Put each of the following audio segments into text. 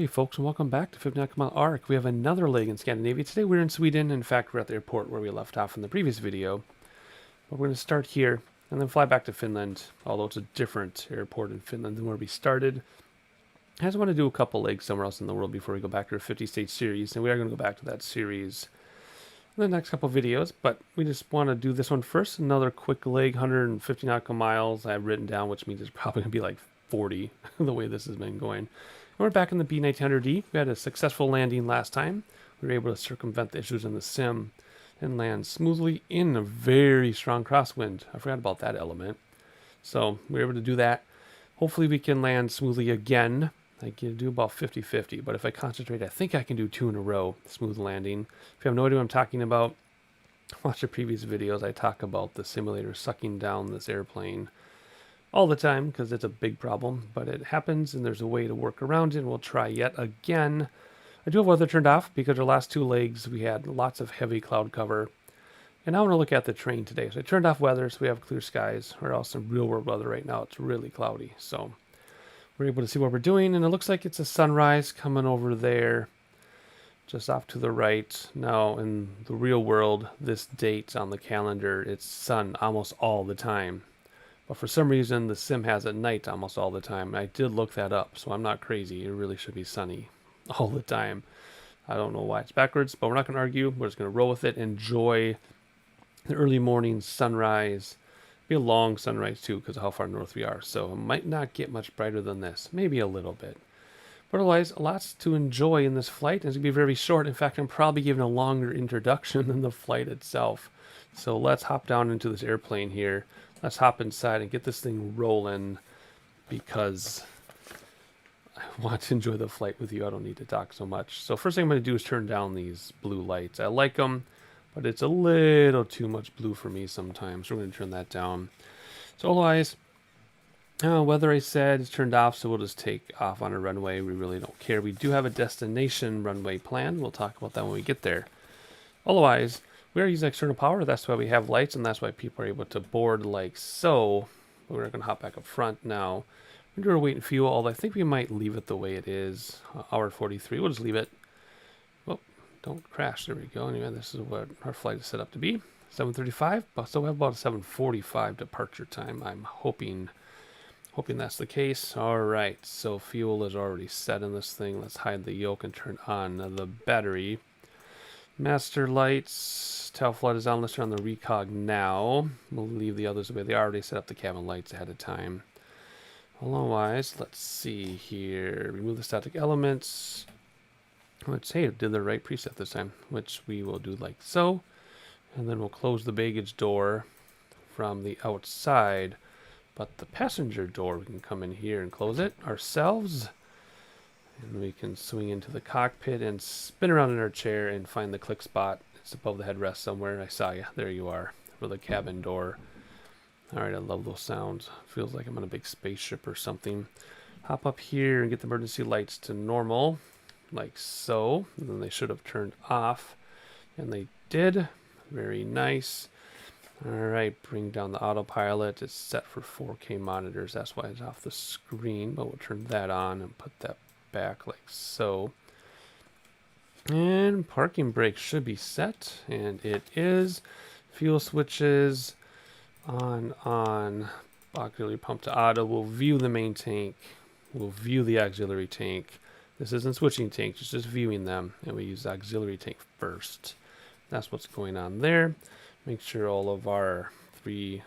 Howdy folks, and welcome back to 59 Mile Arc. We have another leg in Scandinavia. Today we're in Sweden. In fact, we're at the airport where we left off in the previous video. But we're going to start here and then fly back to Finland, although it's a different airport in Finland than where we started. I just want to do a couple legs somewhere else in the world before we go back to our 50-state series, and we are going to go back to that series in the next couple videos, but we just want to do this one first. Another quick leg, 150 nautical miles I've written down, which means it's probably going to be like 40 the way this has been going. And we're back in the B1900D. We had a successful landing last time. We were able to circumvent the issues in the sim and land smoothly in a very strong crosswind. I forgot about that element. So we were able to do that. Hopefully we can land smoothly again. I can do about 50-50, but if I concentrate, I think I can do 2 in a row, smooth landing. If you have no idea what I'm talking about, watch the previous videos. I talk about the simulator sucking down this airplane all the time because it's a big problem, but it happens and there's a way to work around it, and we'll try yet again. I do have weather turned off because our last 2 legs we had lots of heavy cloud cover, and I want to look at the terrain today. So I turned off weather so we have clear skies, or else in real world weather right now it's really cloudy. So we're able to see what we're doing, and it looks like it's a sunrise coming over there just off to the right. Now in the real world, this date on the calendar, it's sun almost all the time. But for some reason, the sim has it night almost all the time. I did look that up, so I'm not crazy. It really should be sunny all the time. I don't know why it's backwards, but we're not going to argue. We're just going to roll with it. Enjoy the early morning sunrise. Be a long sunrise, too, because of how far north we are. So it might not get much brighter than this. Maybe a little bit. But otherwise, lots to enjoy in this flight. It's going to be very short. In fact, I'm probably giving a longer introduction than the flight itself. So let's hop down into this airplane here. Let's hop inside and get this thing rolling because I want to enjoy the flight with you. I don't need to talk so much. So first thing I'm going to do is turn down these blue lights. I like them, but it's a little too much blue for me sometimes. So we're going to turn that down. So otherwise, weather I said is turned off, so we'll just take off on a runway. We really don't care. We do have a destination runway planned. We'll talk about that when we get there. Otherwise, we are using external power. That's why we have lights, and that's why people are able to board like so. We're going to hop back up front now. We're going to wait and fuel, although I think we might leave it the way it is. Hour 43. We'll just leave it. Oh, don't crash. There we go. Anyway, this is what our flight is set up to be. 7:35. So we have about a 7:45 departure time. I'm hoping that's the case. All right. So fuel is already set in this thing. Let's hide the yoke and turn on the battery. Master lights, tail flood is on. Let's turn on the recog now. We'll leave the others away. They already set up the cabin lights ahead of time. Otherwise, let's see here. Remove the static elements. Let's say it did the right preset this time, which we will do like so. And then we'll close the baggage door from the outside. But the passenger door, we can come in here and close it ourselves. And we can swing into the cockpit and spin around in our chair and find the click spot. It's above the headrest somewhere. I saw you. There you are. For the cabin door. Alright, I love those sounds. Feels like I'm on a big spaceship or something. Hop up here and get the emergency lights to normal. Like so. And then they should have turned off. And they did. Very nice. Alright, bring down the autopilot. It's set for 4K monitors. That's why it's off the screen. But we'll turn that on and put that back like so. And parking brake should be set, and it is. Fuel switches on. Auxiliary pump to auto. We'll view the main tank. We'll view the auxiliary tank. This isn't switching tanks, it's just viewing them, and we use the auxiliary tank first. That's what's going on there. Make sure all of our 3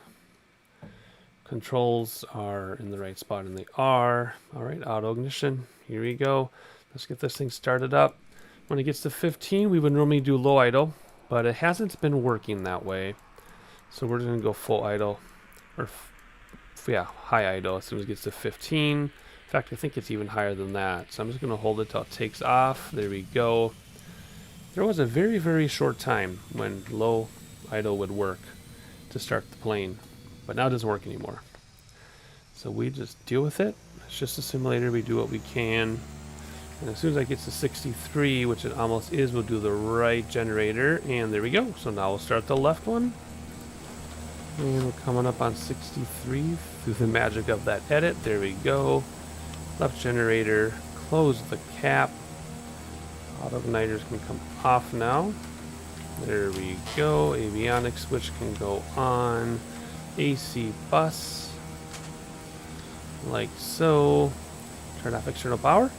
controls are in the right spot, and they are. Alright, auto ignition. Here we go. Let's get this thing started up. When it gets to 15, we would normally do low idle, but it hasn't been working that way. So we're going to go full idle, or high idle as soon as it gets to 15. In fact, I think it's even higher than that. So I'm just going to hold it till it takes off. There we go. There was a very, very short time when low idle would work to start the plane, but now it doesn't work anymore. So we just deal with it. It's just a simulator. We do what we can. And as soon as I get to 63, which it almost is, we'll do the right generator. And there we go. So now we'll start the left one. And we're coming up on 63 through the magic of that edit. There we go. Left generator, close the cap. Auto igniters can come off now. There we go. Avionics switch can go on. AC bus. Like so. Turn off external power.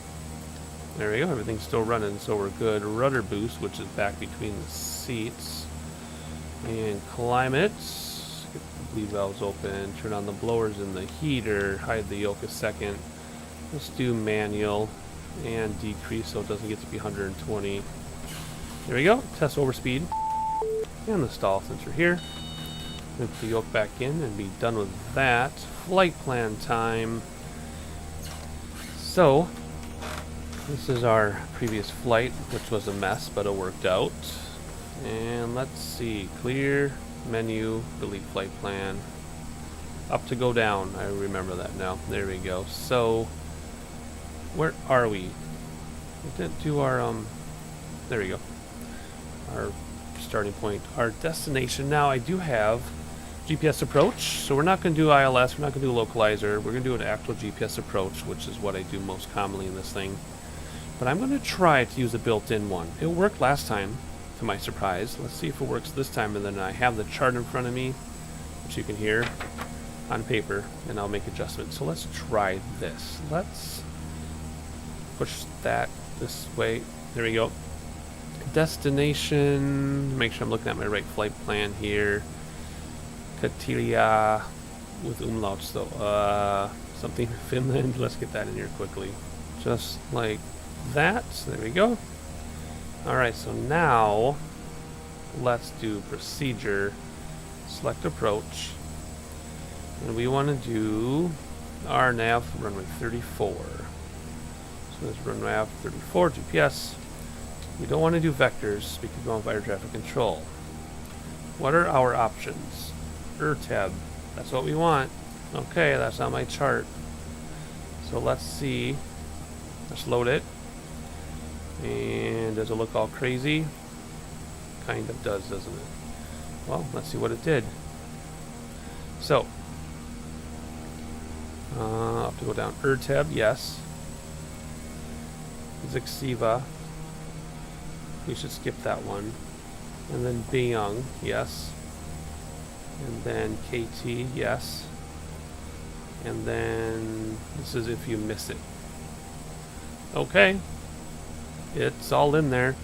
There we go. Everything's still running, so we're good. Rudder boost, which is back between the seats. And climate. Get the bleed valves open. Turn on the blowers and the heater. Hide the yoke a second. Let's do manual and decrease so it doesn't get to be 120. There we go. Test overspeed. And the stall since we're here. Put the yoke back in and be done with that. Flight plan time. So, this is our previous flight, which was a mess, but it worked out. And let's see. Clear, menu, delete flight plan. Up to go down. I remember that now. There we go. So, where are we? We didn't do our, there we go. Our starting point. Our destination. Now, I do have GPS approach. So, we're not going to do ILS. We're not going to do localizer. We're going to do an actual GPS approach, which is what I do most commonly in this thing. But I'm going to try to use a built-in one. It worked last time, to my surprise. Let's see if it works this time. And then I have the chart in front of me, which you can hear on paper, and I'll make adjustments. So, let's try this. Let's push that this way. There we go. Destination. Make sure I'm looking at my right flight plan here. Kittilä with umlauts though. Something Finland. Let's get that in here quickly. Just like that. There we go. Alright, so now let's do procedure. Select approach. And we want to do RNAV runway 34. So let's run RNAV 34 GPS. We don't want to do vectors because we want air traffic control. What are our options? tab. That's what we want. Okay, that's on my chart. So let's see. Let's load it. And does it look all crazy? Kind of does, doesn't it? Well, let's see what it did. So, I'll have to go down. tab, yes. Zixiva. We should skip that one. And then Byung, yes. And then KT, yes. And then this is if you miss it. Okay. It's all in there.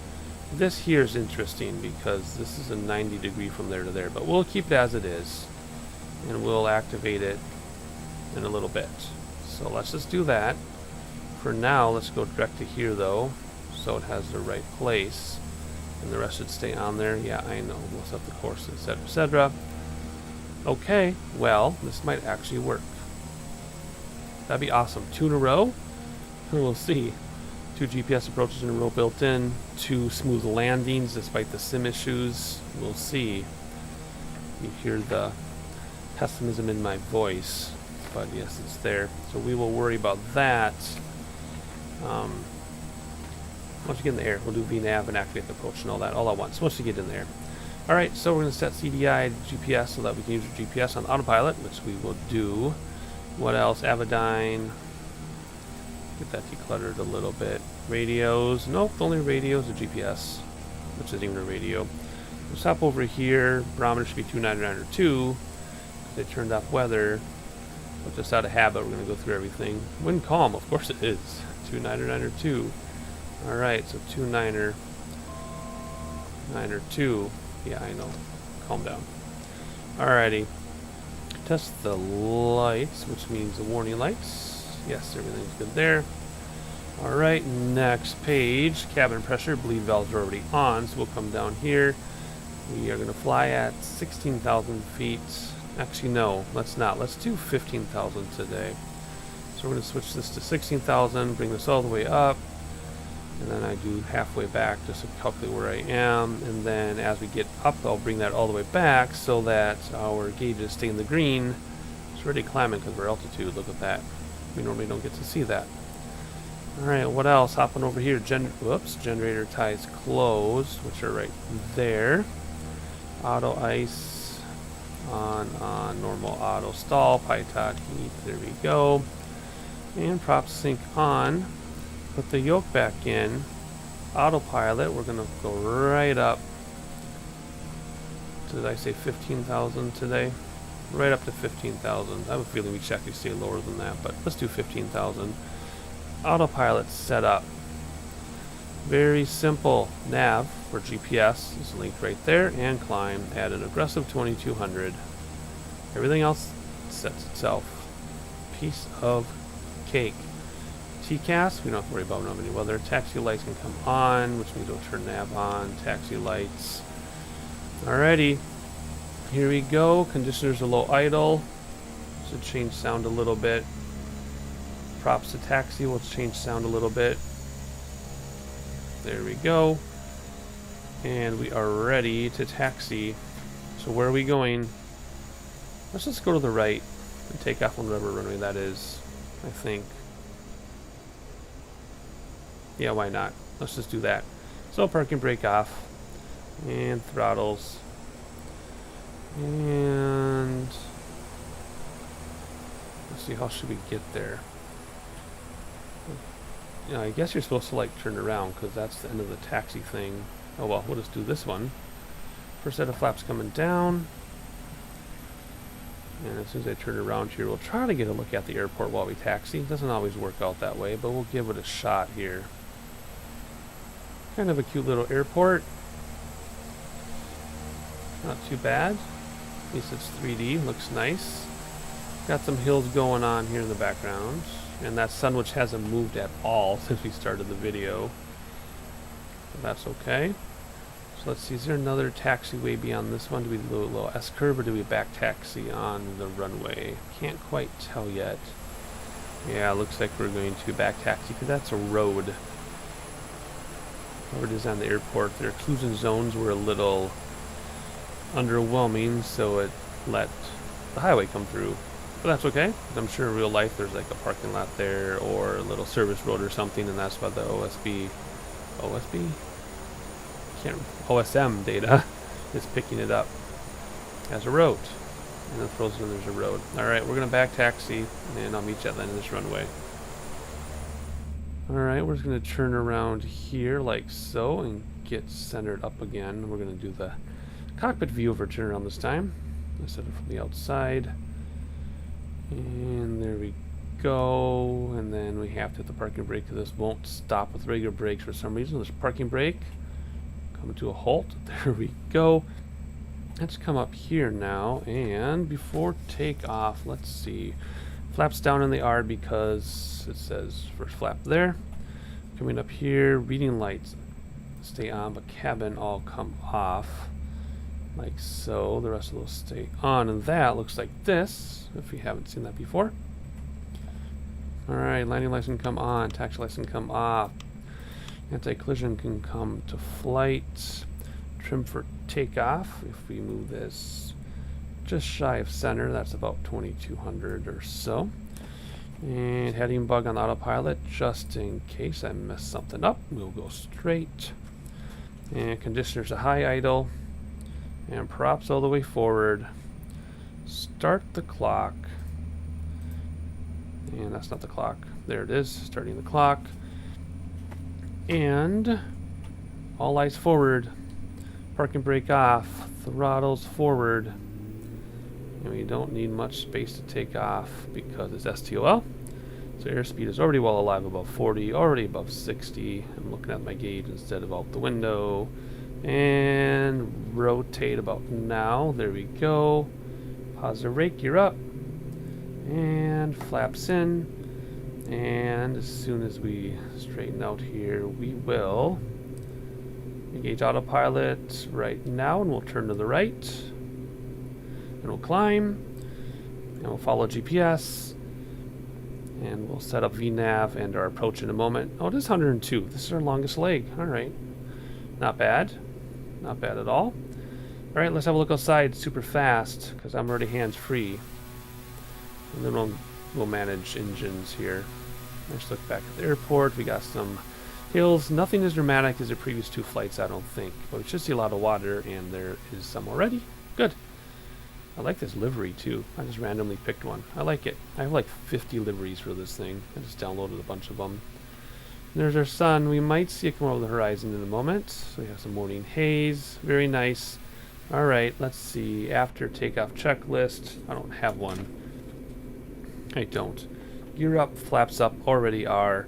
This here is interesting because this is a 90 degree from there to there, but we'll keep it as it is. And we'll activate it in a little bit. So let's just do that. For now, let's go direct to here though, so it has the right place. And the rest should stay on there. Yeah, I know. We'll set the course, etc., etc. Okay, well, this might actually work. That'd be awesome. 2 in a row? We'll see. 2 GPS approaches in a row built in. 2 smooth landings despite the sim issues. We'll see. You hear the pessimism in my voice. But yes, it's there. So we will worry about that. Once you get in the air, we'll do VNAV and activate the approach and all that all at once. Once you get in there. Alright, so we're going to set CDI GPS so that we can use our GPS on autopilot, which we will do. What else? Avidyne. Get that decluttered a little bit. Radios. Nope, only radios or GPS, which isn't even a radio. Let's hop over here. Barometer should be 29902. They turned off weather. But just out of habit, we're going to go through everything. Wind calm, of course it is. 29902. Alright, so 29902. Yeah, I know. Calm down. Alrighty. Test the lights, which means the warning lights. Yes, everything's good there. Alright, next page. Cabin pressure. Bleed valves are already on, so we'll come down here. We are going to fly at 16,000 feet. Actually, no, let's not. Let's do 15,000 today. So we're going to switch this to 16,000, bring this all the way up. And then I do halfway back just to calculate where I am. And then as we get up, I'll bring that all the way back so that our gauges stay in the green. It's already climbing because we're altitude. Look at that. We normally don't get to see that. Alright, what else? Hopping over here. Generator ties closed, which are right there. Auto ice on normal auto stall. Pytod heat. There we go. And prop sync on. Put the yoke back in. Autopilot, we're going to go right up. Did I say 15,000 today? Right up to 15,000. I have a feeling we should actually stay lower than that, but let's do 15,000. Autopilot set up. Very simple. Nav for GPS is linked right there, and climb. Add an aggressive 2200. Everything else sets itself. Piece of cake. TCAS, we don't have to worry about any weather. Taxi lights can come on, which means we'll turn nav on. Taxi lights. Alrighty. Here we go. Conditioners are low idle. Should change sound a little bit. Props to taxi. We'll change sound a little bit. There we go. And we are ready to taxi. So where are we going? Let's just go to the right and take off on whatever runway that is, I think. Yeah, why not? Let's just do that. So parking brake off. And throttles. And let's see, how should we get there? Yeah, I guess you're supposed to like turn around because that's the end of the taxi thing. Oh well, we'll just do this one. First set of flaps coming down. And as soon as I turn around here, we'll try to get a look at the airport while we taxi. It doesn't always work out that way, but we'll give it a shot here. Kind of a cute little airport. Not too bad. At least it's 3D, looks nice. Got some hills going on here in the background. And that sun, which hasn't moved at all since we started the video. So that's okay. So let's see, is there another taxiway beyond this one? Do we do a little S-curve or do we back taxi on the runway? Can't quite tell yet. Yeah, looks like we're going to back taxi because that's a road. Road is on the airport. Their occlusion zones were a little underwhelming, so it let the highway come through. But that's okay. I'm sure in real life there's like a parking lot there or a little service road or something, and that's why the OSM data is picking it up as a road. And then throws in there's a road. Alright, we're going to back taxi, and I'll meet you at the end of this runway. Alright, we're just going to turn around here like so and get centered up again. We're going to do the cockpit view over turn around this time instead of from the outside. And there we go. And then we have to hit the parking brake because this won't stop with regular brakes for some reason. There's a parking brake. Coming to a halt. There we go. Let's come up here now. And before takeoff, let's see. Flaps down in the R because it says first flap there. Coming up here, reading lights stay on, but cabin all come off. Like so. The rest of those stay on. And that looks like this, if you haven't seen that before. Alright, landing lights can come on. Taxi lights can come off. Anti-collision can come to flight. Trim for takeoff. If we move this just shy of center, that's about 2200 or so. And heading bug on autopilot, just in case I mess something up, we'll go straight. And conditioners a high idle. And props all the way forward. Start the clock. And that's not the clock. There it is, starting the clock. And all lights forward. Parking brake off. Throttles forward. And we don't need much space to take off because it's STOL. So airspeed is already well alive above 40, already above 60. I'm looking at my gauge instead of out the window. And rotate about now. There we go. Positive rake, you're up. And flaps in. And as soon as we straighten out here, we will engage autopilot right now, and we'll turn to the right. And we'll climb. And we'll follow GPS. And we'll set up VNAV and our approach in a moment. Oh, it is 102. This is our longest leg. Alright. Not bad. Not bad at all. Alright, let's have a look outside super fast, because I'm already hands-free. And then we'll manage engines here. Let's look back at the airport. We got some hills. Nothing as dramatic as the previous two flights, I don't think. But we should see a lot of water, and there is some already. Good. I like this livery, too. I just randomly picked one. I like it. I have like 50 liveries for this thing. I just downloaded a bunch of them. There's our sun. We might see it come over the horizon in a moment. So we have some morning haze. Very nice. All right, let's see. After takeoff checklist. I don't have one. I don't. Gear up, flaps up, already are.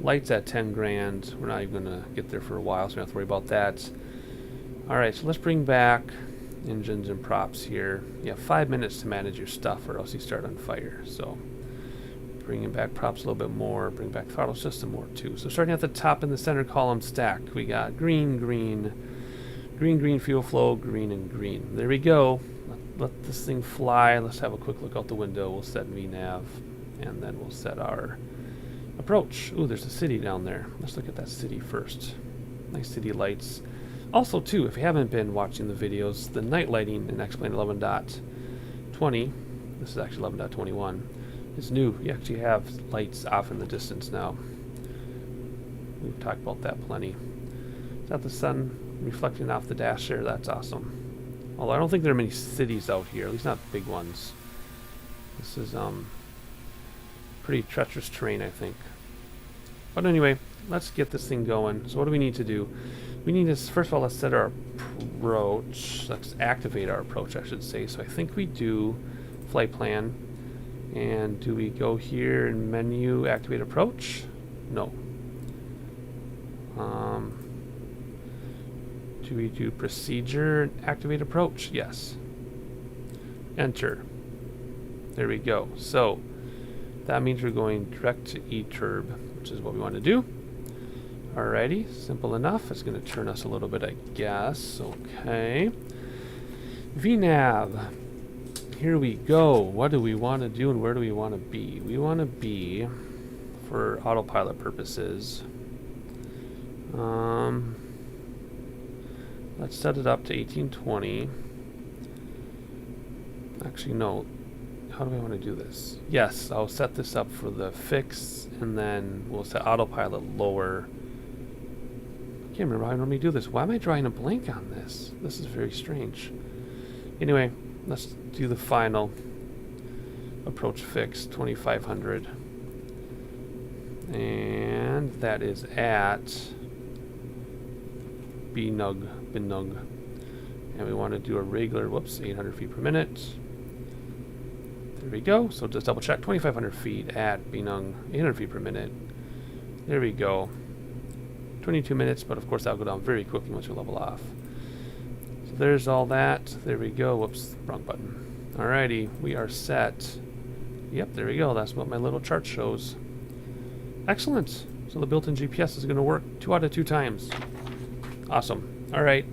Lights at 10 grand. We're not even going to get there for a while, so we don't have to worry about that. All right, so let's bring back engines and props here. You have 5 minutes to manage your stuff or else you start on fire. So bringing back props a little bit more, bring back throttle system more too. So starting at the top in the center column stack, we got green, green, green, green fuel flow, green and green. There we go. Let this thing fly. Let's have a quick look out the window. We'll set VNAV and then we'll set our approach. Ooh, there's a city down there. Let's look at that city first. Nice city lights. Also too, if you haven't been watching the videos, the night lighting in X-Plane 11.20, this is actually 11.21, is new. You actually have lights off in the distance now. We've talked about that plenty. Is that the sun reflecting off the dash there? That's awesome. Although I don't think there are many cities out here, at least not big ones. This is pretty treacherous terrain, I think. But anyway, let's get this thing going. So what do we need to do? We need to, first of all, let's set our approach. Let's activate our approach, I should say. So I think we do flight plan. And do we go here in menu, activate approach? No. Do we do procedure, activate approach? Yes. Enter. There we go. So that means we're going direct to ETRB, which is what we want to do. Alrighty, simple enough. It's going to turn us a little bit, I guess. Okay. VNAV. Here we go. What do we want to do and where do we want to be? We want to be, for autopilot purposes, let's set it up to 1820. Actually, no. How do I want to do this? Yes, I'll set this up for the fix, and then we'll set autopilot lower. I can't remember how I normally do this. Why am I drawing a blank on this? This is very strange. Anyway, let's do the final approach fix, 2500. And that is at Binug. And we want to do a regular, 800 feet per minute. There we go. So just double check, 2500 feet at Binug, 800 feet per minute. There we go. 22 minutes, but of course that'll go down very quickly once you level off. So there's all that. There we go. Whoops, wrong button. Alrighty, we are set. Yep, there we go. That's what my little chart shows. Excellent. So the built-in GPS is going to work 2 out of 2 times. Awesome. Alright,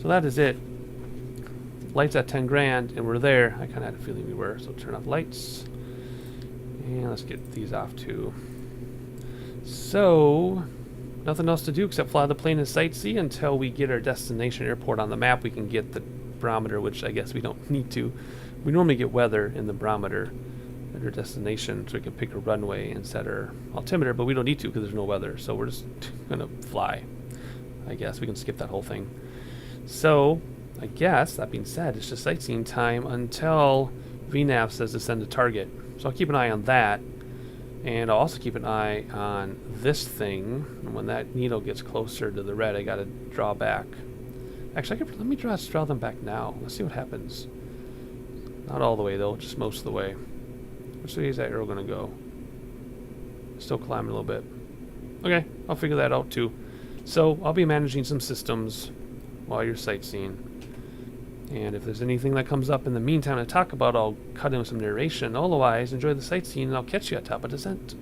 so that is it. Lights at 10 grand, and we're there. I kind of had a feeling we were, so turn off lights. And let's get these off too. So, nothing else to do except fly the plane and sightsee until we get our destination airport on the map. We can get the barometer, which I guess we don't need to. We normally get weather in the barometer at our destination, so we can pick a runway and set our altimeter, but we don't need to because there's no weather, so we're just going to fly. I guess we can skip that whole thing. So, I guess, that being said, it's just sightseeing time until VNAV says to send a target. So I'll keep an eye on that. And I'll also keep an eye on this thing. And when that needle gets closer to the red, I gotta draw back. Actually, let me draw them back now. Let's see what happens. Not all the way though, just most of the way. Which way is that arrow gonna go? Still climbing a little bit. Okay, I'll figure that out too. So I'll be managing some systems while you're sightseeing. And if there's anything that comes up in the meantime to talk about, I'll cut in with some narration. Otherwise, enjoy the sightseeing, and I'll catch you at top of descent.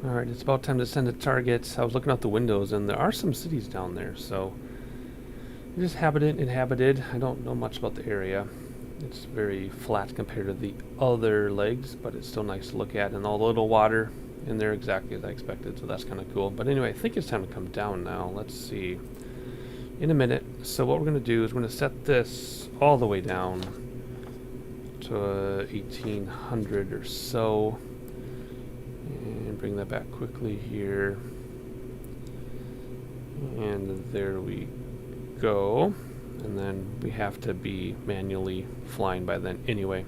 Alright, it's about time to send a target. I was looking out the windows and there are some cities down there, so it is inhabited. I don't know much about the area. It's very flat compared to the other legs, but it's still nice to look at, and all the little water in there exactly as I expected, so that's kind of cool. But anyway, I think it's time to come down now. Let's see. In a minute. So what we're going to do is we're going to set this all the way down to 1800 or so. And bring that back quickly here. And there we go. And then we have to be manually flying by then anyway.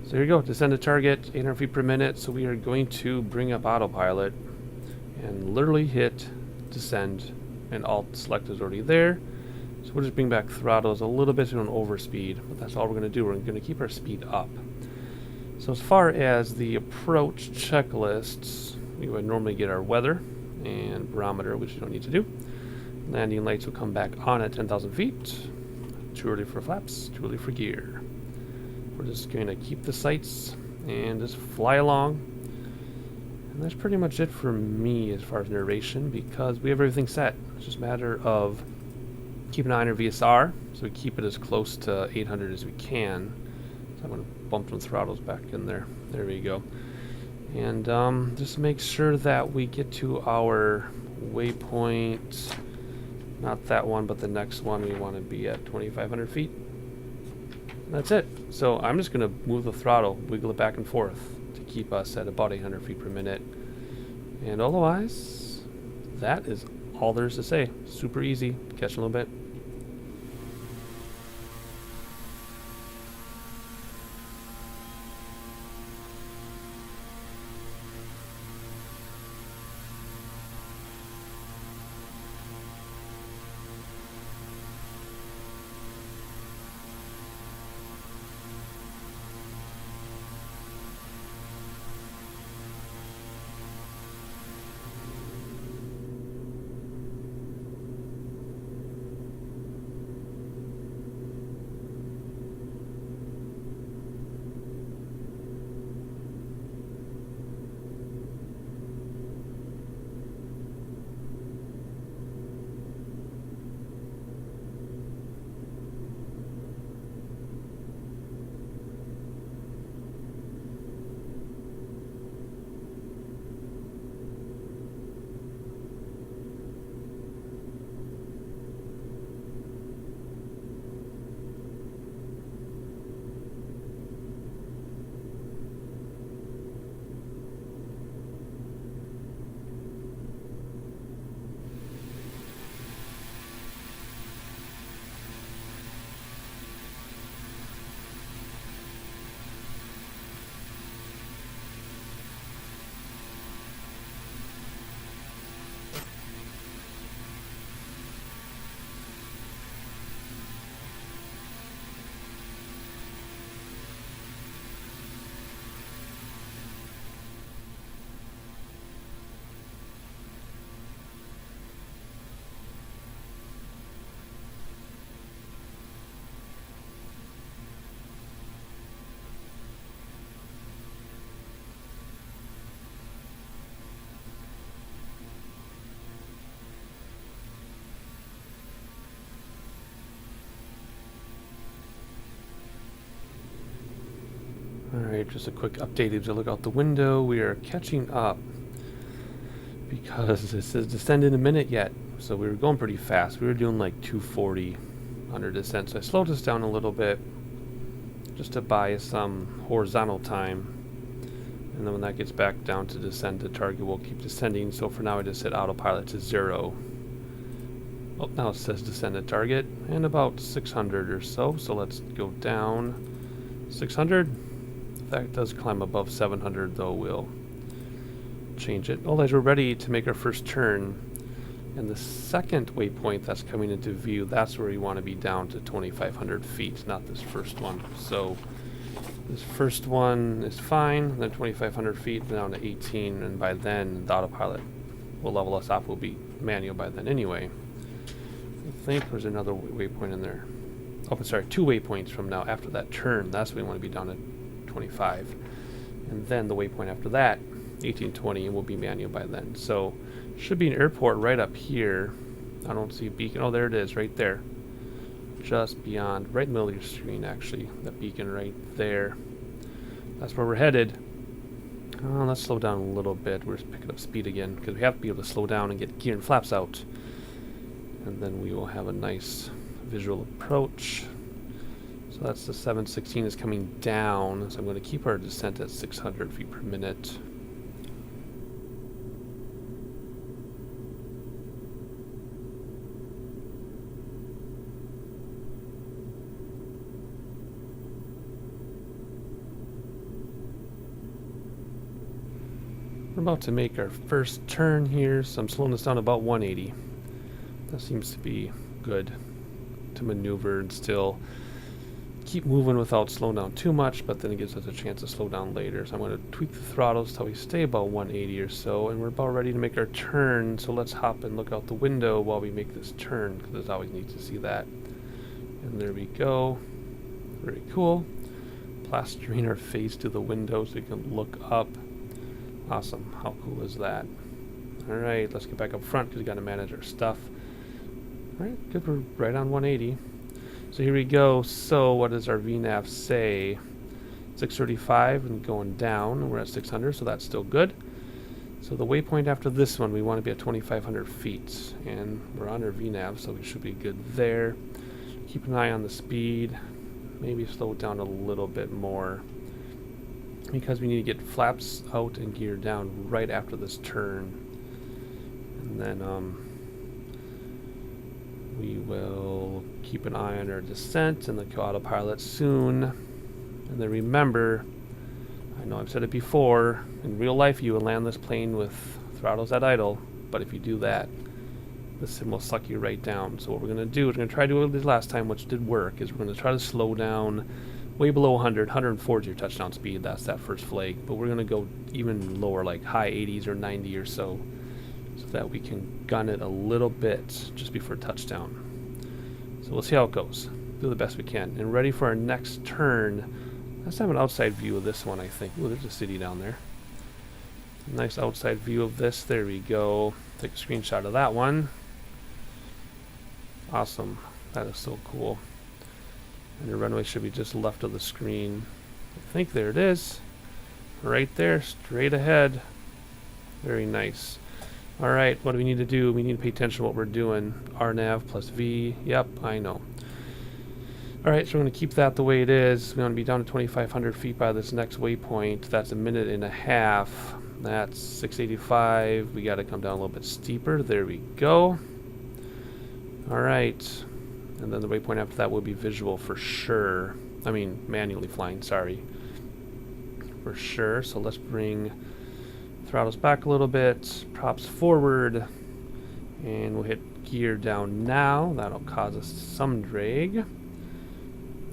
So here we go. Descend to target, 800 feet per minute. So we are going to bring up autopilot and literally hit descend. And alt select is already there. So we'll just bring back throttles a little bit to an overspeed. But that's all we're going to do. We're going to keep our speed up. So as far as the approach checklists, we would normally get our weather and barometer, which you don't need to do. Landing lights will come back on at 10,000 feet. Too early for flaps, too early for gear. We're just going to keep the sights and just fly along. And that's pretty much it for me as far as narration, because we have everything set. It's just a matter of keeping an eye on our VSR, so we keep it as close to 800 as we can. So I'm going to bump some throttles back in there. There we go. And just make sure that we get to our waypoint. Not that one, but the next one. We want to be at 2,500 feet. That's it. So I'm just going to move the throttle, wiggle it back and forth to keep us at about 800 feet per minute. And otherwise, that is all there is to say. Super easy. Catch you in a little bit. Alright, just a quick update as I look out the window. We are catching up because it says descend in a minute yet. So we were going pretty fast. We were doing like 240 under descent. So I slowed us down a little bit just to buy some horizontal time. And then when that gets back down to descend to target, we'll keep descending. So for now I just set autopilot to 0. Oh, now it says descend to target and about 600 or so. So let's go down 600. If that does climb above 700 though, we'll change it. Oh, as we're ready to make our first turn, and the second waypoint that's coming into view, that's where we want to be down to 2,500 feet, not this first one. So this first one is fine, then 2,500 feet down to 18, and by then the autopilot will level us up. We'll be manual by then anyway. I think there's another waypoint in there. Oh, sorry, 2 waypoints from now after that turn. That's when we want to be down to 25. And then the waypoint after that 1820, and we'll be manual by then. So should be an airport right up here. I don't see a beacon. Oh, there it is, right there. Just beyond, right in the middle of your screen, actually. That beacon right there. That's where we're headed. Let's slow down a little bit. We're just picking up speed again, because we have to be able to slow down and get gear and flaps out. And then we will have a nice visual approach. So that's the 716 is coming down. So I'm going to keep our descent at 600 feet per minute. We're about to make our first turn here, so I'm slowing this down to about 180. That seems to be good to maneuver and still keep moving without slowing down too much, but then it gives us a chance to slow down later. So I'm going to tweak the throttles till we stay about 180 or so, and we're about ready to make our turn. So let's hop and look out the window while we make this turn, because it's always neat to see that. And there we go. Very cool. Plastering our face to the window so we can look up. Awesome. How cool is that? Alright, let's get back up front because we got to manage our stuff. Alright, good. We're right on 180. So here we go. So what does our VNAV say? 635 and going down. And we're at 600, so that's still good. So the waypoint after this one, we want to be at 2,500 feet. And we're on our VNAV, so we should be good there. Keep an eye on the speed. Maybe slow it down a little bit more, because we need to get flaps out and gear down right after this turn. And then we will keep an eye on our descent and the autopilot soon. And then remember, I know I've said it before, in real life you will land this plane with throttles at idle, but if you do that, the sim will suck you right down. So what we're going to do is we're going to try to do this last time, which did work, is we're going to try to slow down way below 100. 104 is your touchdown speed. That's that first flag. But we're going to go even lower, like high 80s or 90 or so that we can gun it a little bit just before touchdown. So we'll see how it goes. Do the best we can. And ready for our next turn. Let's have an outside view of this one, I think. Oh, there's a city down there. Nice outside view of this. There we go. Take a screenshot of that one. Awesome. That is so cool. And the runway should be just left of the screen. I think there it is. Right there, straight ahead. Very nice. Alright, what do we need to do? We need to pay attention to what we're doing. RNAV plus V. Yep, I know. Alright, so we're going to keep that the way it is. We want to be down to 2,500 feet by this next waypoint. That's a minute and a half. That's 685. We got to come down a little bit steeper. There we go. Alright. And then the waypoint after that will be visual for sure. I mean, manually flying, sorry. For sure. So let's bring throttles back a little bit, props forward, and we'll hit gear down now. That'll cause us some drag.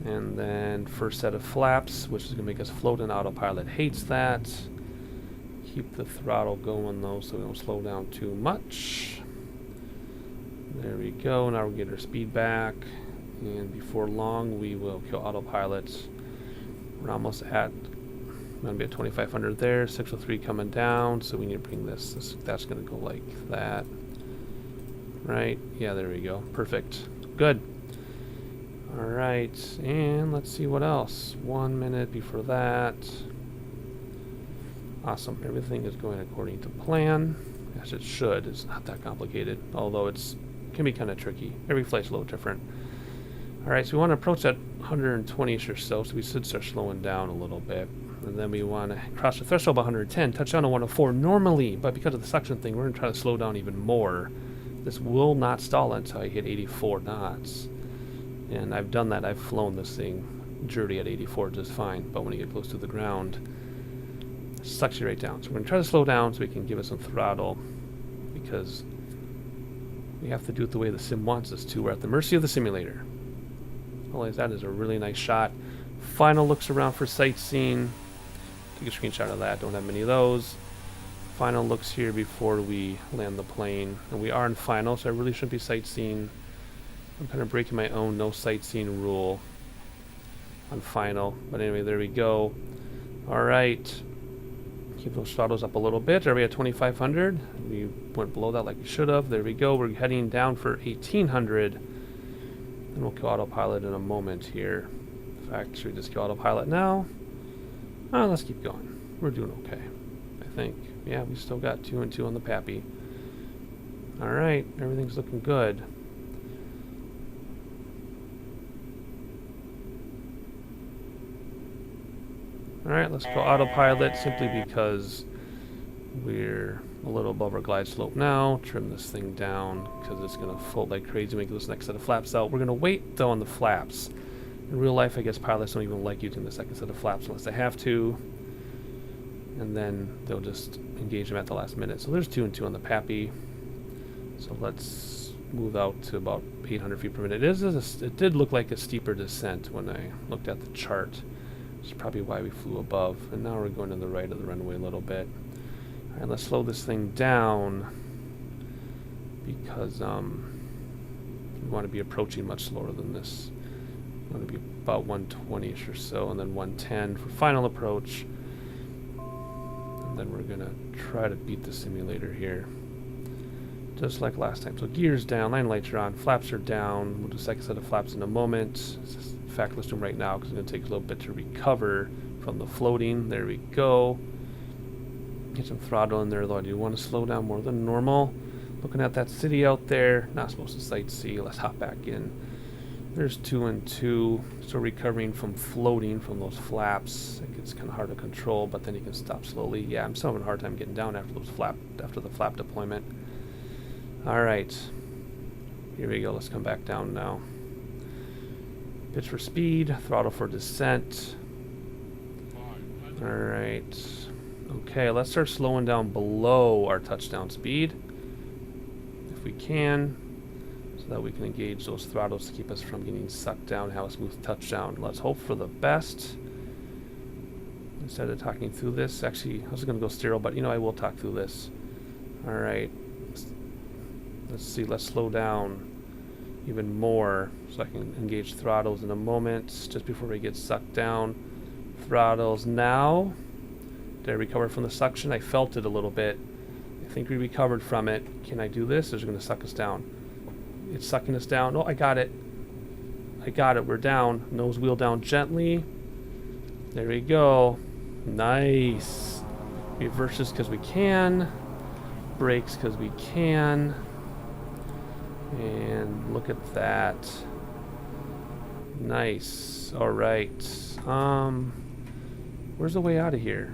And then first set of flaps, which is going to make us float, and autopilot hates that. Keep the throttle going though so we don't slow down too much. There we go. Now we'll get our speed back, and before long we will kill autopilot. We're almost at, we're going to be at 2,500 there. 603 coming down, so we need to bring this that's going to go like that. Right? Yeah, there we go. Perfect. Good. Alright, and let's see what else. 1 minute before that. Awesome. Everything is going according to plan, as it should. It's not that complicated, although it's can be kind of tricky. Every flight's a little different. Alright, so we want to approach that 120-ish or so we should start slowing down a little bit. And then we want to cross the threshold of 110, touch down to 104 normally, but because of the suction thing, we're going to try to slow down even more. This will not stall until I hit 84 knots. And I've done that. I've flown this thing dirty at 84 just fine, but when you get close to the ground, it sucks you right down. So we're going to try to slow down so we can give it some throttle, because we have to do it the way the sim wants us to. We're at the mercy of the simulator. Otherwise, that is a really nice shot. Final looks around for sightseeing. Take a screenshot of that. Don't have many of those. Final looks here before we land the plane. And we are in final, so I really shouldn't be sightseeing. I'm kind of breaking my own no sightseeing rule on final. But anyway, there we go. Alright. Keep those throttles up a little bit. Are we at 2,500? We went below that like we should have. There we go. We're heading down for 1,800. And we'll kill autopilot in a moment here. In fact, should we just kill autopilot now? Let's keep going. We're doing okay, I think. Yeah, we still got 2 and 2 on the Pappy. Alright, everything's looking good. Alright, let's go autopilot simply because we're a little above our glide slope now. Trim this thing down because it's going to fold like crazy, make this next set of flaps out. We're going to wait though on the flaps. In real life, I guess pilots don't even like using the second set of flaps unless they have to. And then they'll just engage them at the last minute. So there's 2 and 2 on the Pappy. So let's move out to about 800 feet per minute. It did look like a steeper descent when I looked at the chart. Which is probably why we flew above. And now we're going to the right of the runway a little bit. Alright, let's slow this thing down. Because we want to be approaching much slower than this. We want to be about 120-ish or so, and then 110 for final approach. And then we're going to try to beat the simulator here. Just like last time. So gears down, line lights are on, flaps are down. We'll do a second set of flaps in a moment. In fact, let's do them right now because it's going to take a little bit to recover from the floating. There we go. Get some throttle in there though. I do want to slow down more than normal. Looking at that city out there. Not supposed to sightsee. Let's hop back in. There's 2 and 2. So recovering from floating from those flaps. It gets kind of hard to control, but then you can stop slowly. Yeah, I'm still having a hard time getting down after the flap deployment. Alright. Here we go. Let's come back down now. Pitch for speed, throttle for descent. Alright. Okay, let's start slowing down below our touchdown speed. If we can. So that we can engage those throttles to keep us from getting sucked down, have a smooth touchdown. Let's hope for the best. Instead of talking through this, actually, I was going to go stereo, but you know, I will talk through this. Alright. Let's see, let's slow down even more so I can engage throttles in a moment just before we get sucked down. Throttles now. Did I recover from the suction? I felt it a little bit. I think we recovered from it. Can I do this? Or is it going to suck us down? It's sucking us down. Oh, I got it. I got it. We're down. Nose wheel down gently. There we go. Nice. Reverses because we can. Brakes because we can. And look at that. Nice. All right. Where's the way out of here?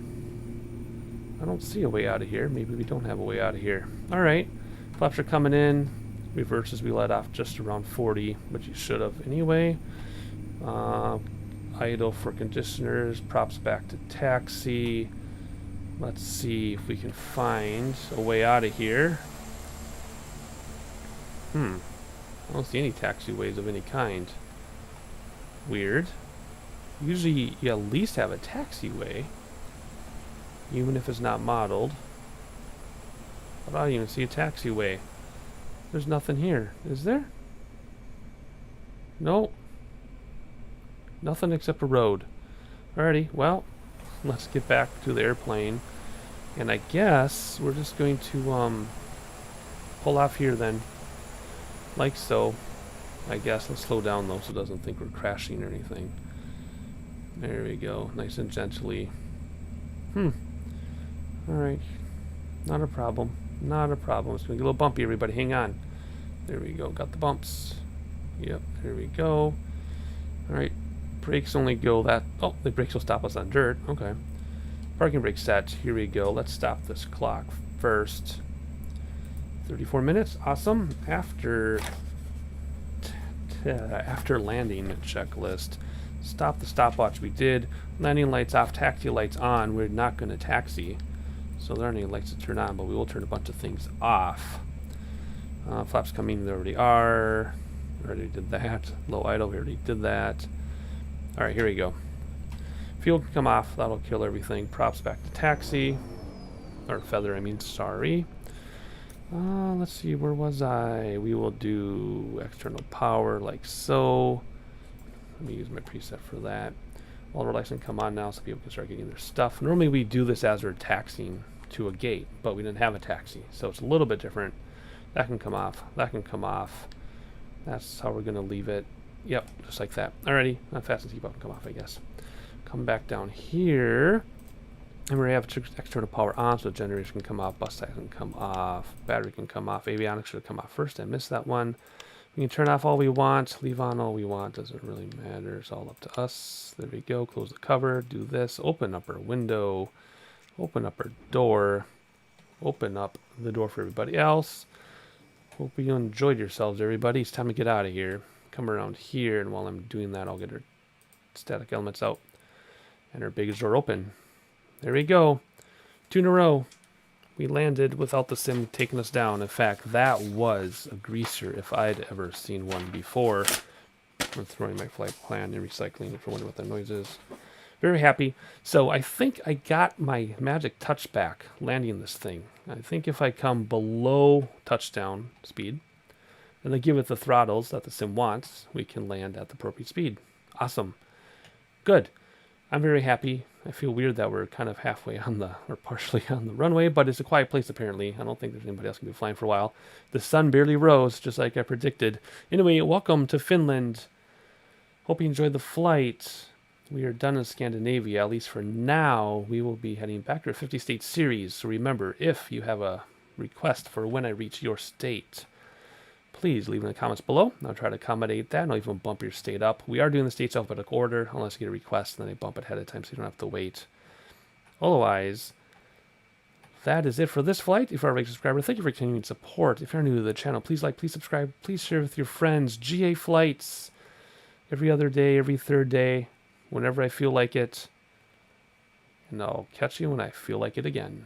I don't see a way out of here. Maybe we don't have a way out of here. All right. Flaps are coming in. Reverses we let off just around 40, but you should have anyway. Idle for conditioners. Props back to taxi. Let's see if we can find a way out of here. I don't see any taxiways of any kind. Weird. Usually you at least have a taxiway, even if it's not modeled. But I don't even see a taxiway. There's nothing here, is there? No. Nothing except a road. Alrighty, well, let's get back to the airplane. And I guess we're just going to pull off here then. Like so. I guess let's slow down though so it doesn't think we're crashing or anything. There we go. Nice and gently. Alright. Not a problem. Not a problem. It's going to get a little bumpy, everybody. Hang on. There we go. Got the bumps. Yep. There we go. Alright. Brakes only go that... Oh, the brakes will stop us on dirt. Okay. Parking brake set. Here we go. Let's stop this clock first. 34 minutes. Awesome. After landing checklist. Stop the stopwatch. We did. Landing lights off. Taxi lights on. We're not going to taxi. So there aren't any lights to turn on, but we will turn a bunch of things off. Flaps coming. There already are. Already did that. Low idle. We already did that. Alright, here we go. Fuel can come off. That'll kill everything. Props back to taxi. Or feather, I mean, sorry. Let's see, where was I? We will do external power like so. Let me use my preset for that. All the lights can come on now so people can start getting their stuff. Normally we do this as we're taxiing to a gate, but we didn't have a taxi, so it's a little bit different. That can come off. That can come off. That's how we're going to leave it. Yep, just like that. Alrighty, not fast and keep up and come off, I guess. Come back down here. And we have external power on, so the generator can come off, bus ties can come off, battery can come off, avionics should come off first. I missed that one. We can turn off all we want, leave on all we want, doesn't really matter. It's all up to us. There we go. Close the cover, do this, open up our window, open up our door, open up the door for everybody else. Hope you enjoyed yourselves, everybody. It's time to get out of here. Come around here, and while I'm doing that, I'll get our static elements out and our baggage door open. There we go. 2 in a row. We landed without the sim taking us down. In fact, that was a greaser if I'd ever seen one before. I'm throwing my flight plan and recycling if you're wondering what that noise is. Very happy. So I think I got my magic touch back landing this thing. I think if I come below touchdown speed and then give it the throttles that the sim wants, we can land at the appropriate speed. Awesome. Good. I'm very happy. I feel weird that we're kind of halfway on the, or partially on the runway, but it's a quiet place apparently. I don't think there's anybody else going to be flying for a while. The sun barely rose, just like I predicted. Anyway, welcome to Finland. Hope you enjoyed the flight. We are done in Scandinavia, at least for now. We will be heading back to our 50-state series. So remember, if you have a request for when I reach your state, please leave in the comments below. I'll try to accommodate that, and I'll even bump your state up. We are doing the states alphabetical order, unless you get a request, and then I bump it ahead of time so you don't have to wait. Otherwise, that is it for this flight. If you're a regular subscriber, thank you for continuing support. If you're new to the channel, please like, please subscribe, please share with your friends. GA flights every other day, every third day, whenever I feel like it. And I'll catch you when I feel like it again.